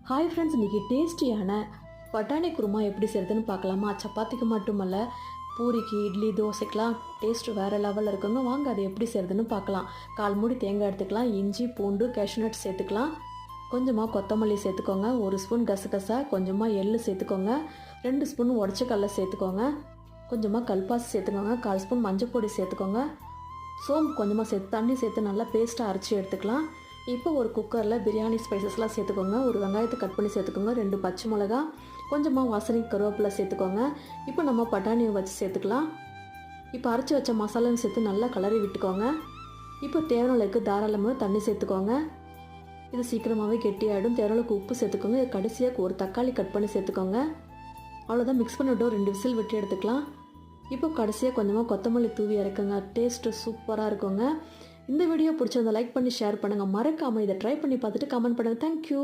Hi friends, இன்றைக்கி டேஸ்டியான பட்டாணி குருமா எப்படி செய்கிறதுன்னு பார்க்கலாமா? சப்பாத்திக்கு மட்டுமல்ல, பூரிக்கு, இட்லி, தோசைக்கெலாம் டேஸ்ட்டு வேறு லெவலில் இருக்குங்க. வாங்க அதை எப்படி செய்கிறதுன்னு பார்க்கலாம். 1/4 மூடி தேங்காய் எடுத்துக்கலாம், இஞ்சி, பூண்டு, கேஷ்யூநட் சேர்த்துக்கலாம், கொஞ்சமாக கொத்தமல்லி சேர்த்துக்கோங்க, 1 ஸ்பூன் கசகசா, கொஞ்சமாக எள்ளு சேர்த்துக்கோங்க, 2 ஸ்பூன் உடச்ச கடலை சேர்த்துக்கோங்க, கொஞ்சமாக கல்பாசி சேர்த்துக்கோங்க, 1/4 ஸ்பூன் மஞ்சள் பொடி சேர்த்துக்கோங்க, சோம்பு கொஞ்சமாக சேர்த்து தண்ணி சேர்த்து நல்லா பேஸ்ட்டாக அரைச்சி எடுத்துக்கலாம். இப்போ ஒரு குக்கரில் பிரியாணி ஸ்பைசஸ்லாம் சேர்த்துக்கோங்க, ஒரு வெங்காயத்தை கட் பண்ணி சேர்த்துக்கோங்க, 2 பச்சை மிளகா, கொஞ்சமாக வாசனை கருவேப்பிலை சேர்த்துக்கோங்க. இப்போ நம்ம பட்டாணியை வச்சு சேர்த்துக்கலாம். இப்போ அரைச்சி வச்ச மசாலாவும் சேர்த்து நல்லா கலரி விட்டுக்கோங்க. இப்போ தேவையான அளவுக்கு தாராளமாக தண்ணி சேர்த்துக்கோங்க. இது சீக்கிரமாகவே கெட்டியாகிடும். தேவையான அளவுக்கு உப்பு சேர்த்துக்கோங்க. இது கடைசியாக ஒரு தக்காளி கட் பண்ணி சேர்த்துக்கோங்க. அவ்வளோதான், மிக்ஸ் பண்ணிவிட்டு 2 விசில் விட்டு எடுத்துக்கலாம். இப்போ கடைசியாக கொஞ்சமாக கொத்தமல்லி தூவி இறக்குங்க. டேஸ்ட்டு சூப்பராக இருக்குங்க. இந்த வீடியோ பிடிச்சிருந்தா லைக் பண்ணி ஷேர் பண்ணுங்கள். மறக்காமல் இதை ட்ரை பண்ணி பார்த்துட்டு கமெண்ட் பண்ணுங்கள். தேங்க்யூ.